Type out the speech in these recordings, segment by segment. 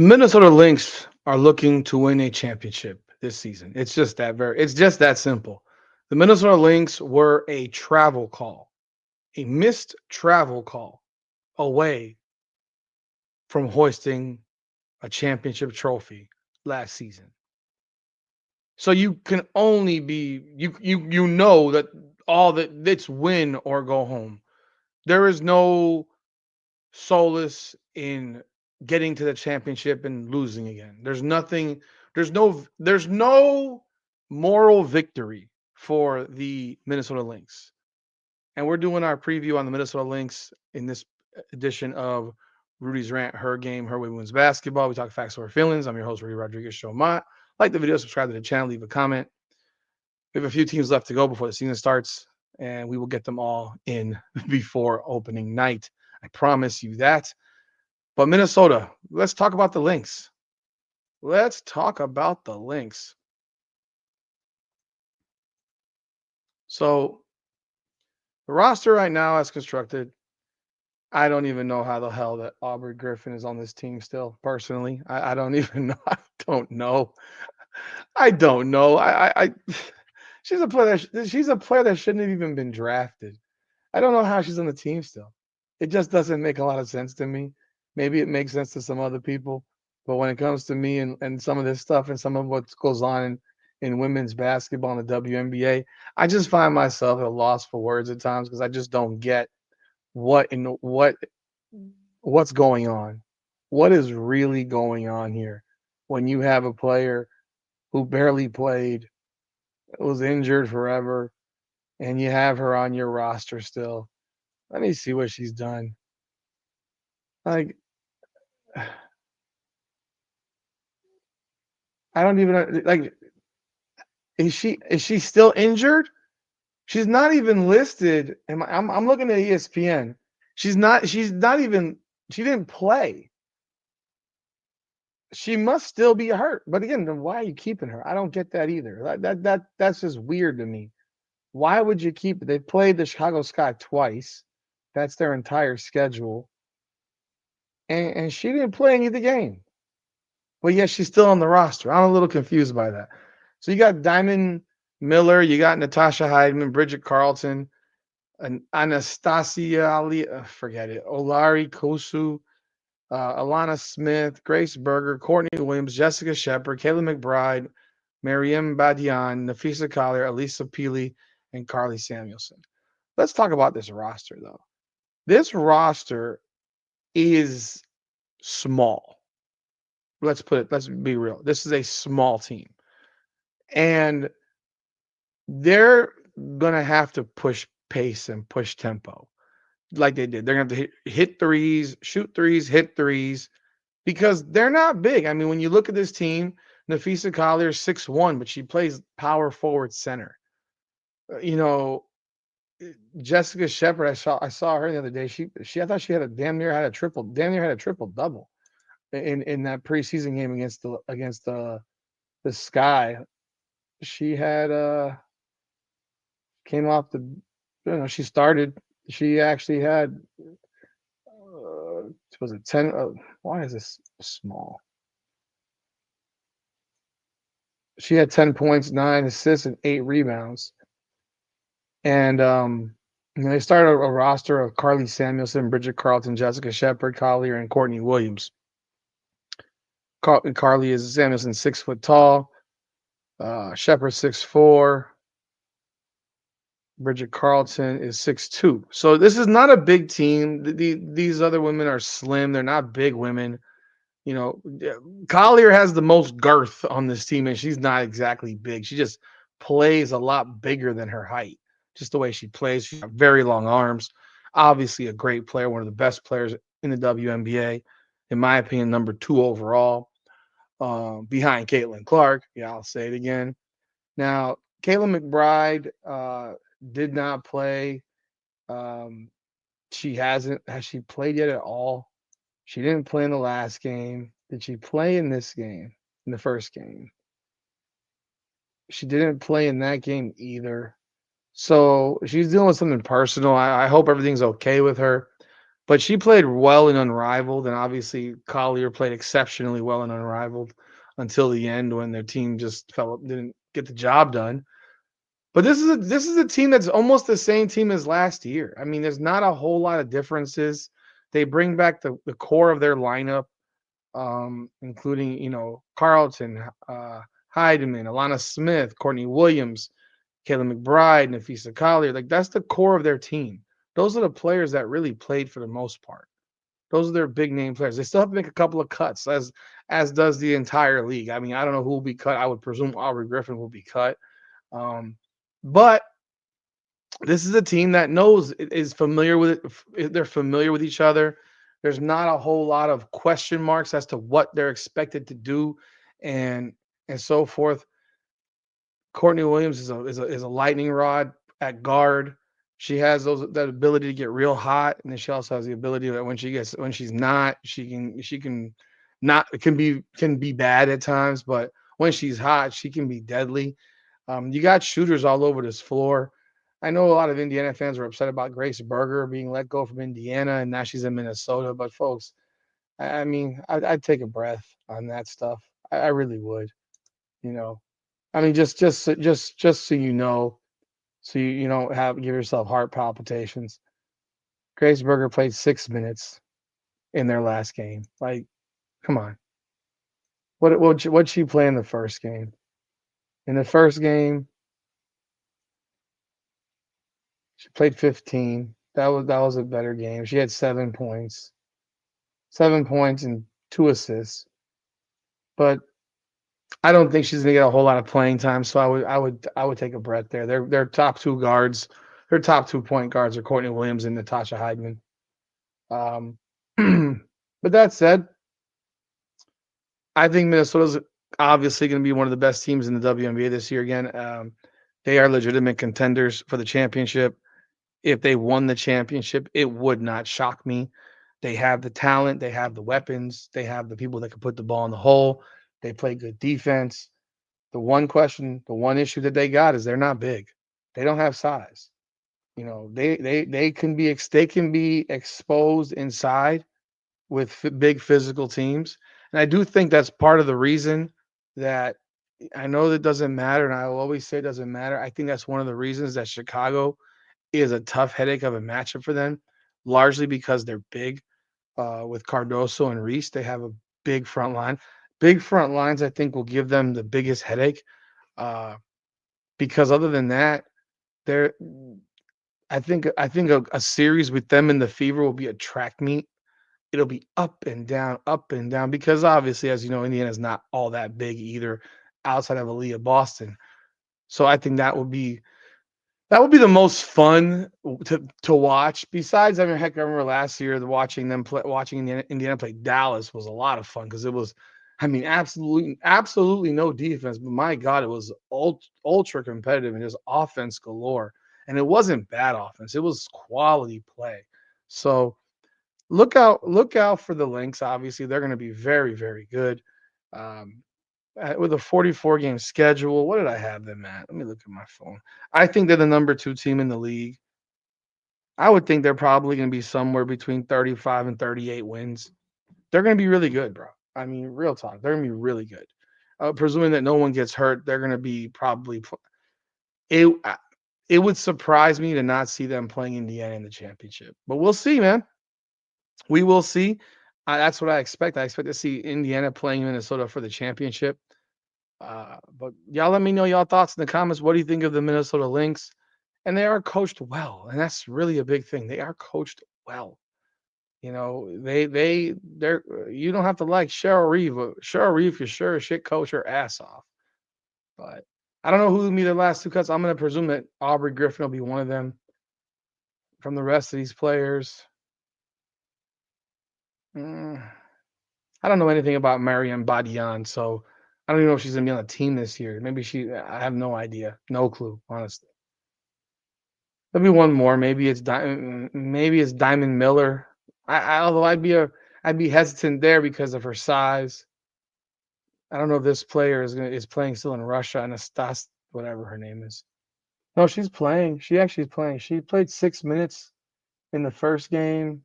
The Minnesota Lynx are looking to win a championship this season. It's just that simple. The Minnesota Lynx were a travel call, a missed travel call away from hoisting a championship trophy last season. So you can only be you know that all that it's win or go home. There is no solace in getting to the championship and losing again. There's no moral victory for the Minnesota Lynx. And we're doing our preview on the Minnesota Lynx in this edition of Rudy's Rant, Her Game, Her Way Women's Basketball. We talk facts over feelings. I'm your host, Rudy Rodriguez Show. Like the video, subscribe to the channel, leave a comment. We have a few teams left to go before the season starts, and we will get them all in before opening night. I promise you that. But Minnesota, let's talk about the Lynx. Let's talk about the Lynx. So the roster right now, as constructed, I don't even know how the hell that Aubrey Griffin is on this team still. Personally, I don't even know. I don't know. I don't know. She's a player that shouldn't have even been drafted. I don't know how she's on the team still. It just doesn't make a lot of sense to me. Maybe it makes sense to some other people, but when it comes to me and some of this stuff and some of what goes on in women's basketball in the WNBA, I just find myself at a loss for words at times because I just don't get what's going on. What is really going on here when you have a player who barely played, was injured forever, and you have her on your roster still? Let me see what she's done. Like, I don't even like. Is she still injured? She's not even listed. I'm looking at ESPN. She's not even. She didn't play. She must still be hurt. But again, then why are you keeping her? I don't get that either. That's just weird to me. Why would you keep? They played the Chicago Sky twice. That's their entire schedule, and she didn't play any of the game. But yet she's still on the roster. I'm a little confused by that. So you got Diamond Miller, you got Natasha Heidman, Bridget Carlton, and Anastasia Ali, forget it, Olari Kosu, Alana Smith, Grace Berger, Courtney Williams, Jessica Shepard, Kayla McBride, Mariam Badian, Napheesa Collier, Elisa Peely, and Carly Samuelson. Let's talk about this roster, though. This roster is small. Let's be real. This is a small team. And they're gonna have to push pace and push tempo like they did. They're gonna have to hit threes, shoot threes, hit threes, because they're not big. I mean, when you look at this team, Napheesa Collier 6'1", but she plays power forward center. You know, Jessica Shepard, I saw her the other day. She I thought she had a damn near had a triple double in that preseason game against the Sky. She had came off the she started. She actually had was it 10 why is this small? She had 10 points, 9 assists, and 8 rebounds. And they started a roster of Carly Samuelson, Bridget Carlton, Jessica Shepard, Collier, and Courtney Williams. Carly is Samuelson 6 foot tall, Shepard 6'4", Bridget Carlton is 6'2". So this is not a big team. These other women are slim. They're not big women. You know, Collier has the most girth on this team, and she's not exactly big. She just plays a lot bigger than her height. Just the way she plays. She's got very long arms. Obviously, a great player, one of the best players in the WNBA, in my opinion, number 2 overall, behind Caitlin Clark. Yeah, I'll say it again. Now, Kayla McBride did not play. Um, she hasn't. Has she played yet at all? She didn't play in the last game. Did she play in this game? In the first game? She didn't play in that game either. So she's dealing with something personal. I hope everything's okay with her. But she played well in Unrivaled, and obviously Collier played exceptionally well in Unrivaled until the end when their team just didn't get the job done. But this is a team that's almost the same team as last year. I mean, there's not a whole lot of differences. They bring back the core of their lineup, including Carlton, Heidemann, Alana Smith, Courtney Williams, Kayla McBride, Napheesa Collier. Like that's the core of their team. Those are the players that really played for the most part. Those are their big name players. They still have to make a couple of cuts, as does the entire league. I mean, I don't know who will be cut. I would presume Aubrey Griffin will be cut. Um, but this is a team that is familiar with it. They're familiar with each other. There's not a whole lot of question marks as to what they're expected to do, and and so forth. Courtney Williams is a lightning rod at guard. She has that ability to get real hot, and then she also has the ability that when she's not, she can not can be bad at times, but when she's hot, she can be deadly. You got shooters all over this floor. I know a lot of Indiana fans were upset about Grace Berger being let go from Indiana, and now she's in Minnesota. But folks, I mean, I'd take a breath on that stuff. I really would. You know, I mean, just so you know, so you don't give yourself heart palpitations. Grace Berger played 6 minutes in their last game. Like, come on, what she play in the first game? In the first game, she played 15. That was a better game. She had 7 points, 7 points and 2 assists. But I don't think she's gonna get a whole lot of playing time. So I would take a breath there. Their top two guards, their top 2 point guards are Courtney Williams and Natasha Heidman. Um, but that said, I think Minnesota's obviously going to be one of the best teams in the WNBA this year again. They are legitimate contenders for the championship. If they won the championship, it would not shock me. They have the talent, they have the weapons, they have the people that can put the ball in the hole. They play good defense. The one issue that they got is they're not big. They don't have size. They can be exposed inside with big physical teams. And I do think that's part of the reason that I know that doesn't matter. And I will always say it doesn't matter. I think that's one of the reasons that Chicago is a tough headache of a matchup for them, largely because they're big. With Cardoso and Reese, they have a big front line. Big front lines, I think, will give them the biggest headache. Uh, because other than that, they're I think a series with them in the Fever will be a track meet. It'll be up and down because obviously, as you know, Indiana's not all that big either outside of Aaliyah Boston. So I think that would be the most fun to watch. Besides, I mean, heck, I remember last year watching Indiana play Dallas was a lot of fun because it was, I mean, absolutely no defense, but my God, it was ultra competitive and just offense galore. And it wasn't bad offense; it was quality play. So look out for the Lynx. Obviously, they're going to be very, very good. Um, with a 44 game schedule, what did I have them at? Let me look at my phone. I think they're the number 2 team in the league. I would think they're probably going to be somewhere between 35 and 38 wins. They're going to be really good, bro. I mean, real talk. They're going to be really good. Presuming that no one gets hurt, they're going to be probably. It, uh, it would surprise me to not see them playing Indiana in the championship, but we'll see, man. We will see. That's what I expect. I expect to see Indiana playing Minnesota for the championship. But y'all let me know y'all thoughts in the comments. What do you think of the Minnesota Lynx? And they are coached well, and that's really a big thing. They are coached well. They're you don't have to like Cheryl Reeve. Cheryl Reeve can sure as shit coach her ass off. But I don't know who will be the last two cuts. I'm gonna presume that Aubrey Griffin will be one of them. From the rest of these players, mm, I don't know anything about Mariam Badian, so I don't even know if she's gonna be on the team this year. Maybe I have no idea, no clue, honestly. There'll be one more. Maybe it's Diamond Miller. Although I'd be hesitant there because of her size. I don't know if this player is playing still in Russia. Anastas, whatever her name is. No, she's playing. She actually is playing. She played 6 minutes in the first game.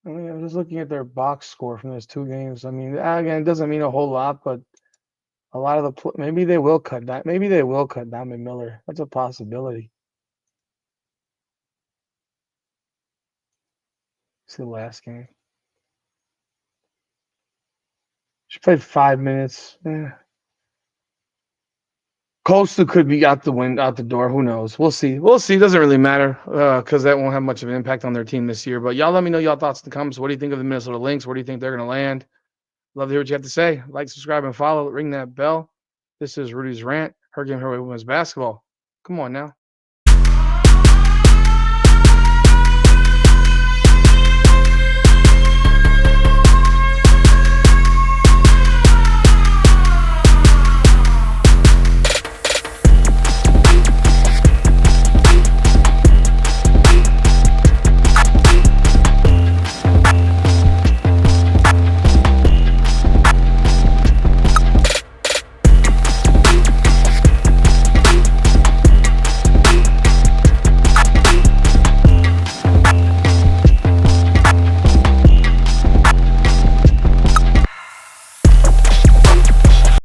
I mean, I'm just looking at their box score from those 2 games. I mean, again, it doesn't mean a whole lot, but a lot of the maybe they will cut that. Maybe they will cut Diamond Miller. That's a possibility. See the last game. She played 5 minutes. Costa could be out the door. Who knows? We'll see. We'll see. Doesn't really matter because that won't have much of an impact on their team this year. But y'all let me know y'all thoughts in the comments. What do you think of the Minnesota Lynx? Where do you think they're going to land? Love to hear what you have to say. Like, subscribe, and follow. Ring that bell. This is Rudy's Rant. Her game, her way, women's basketball. Come on now.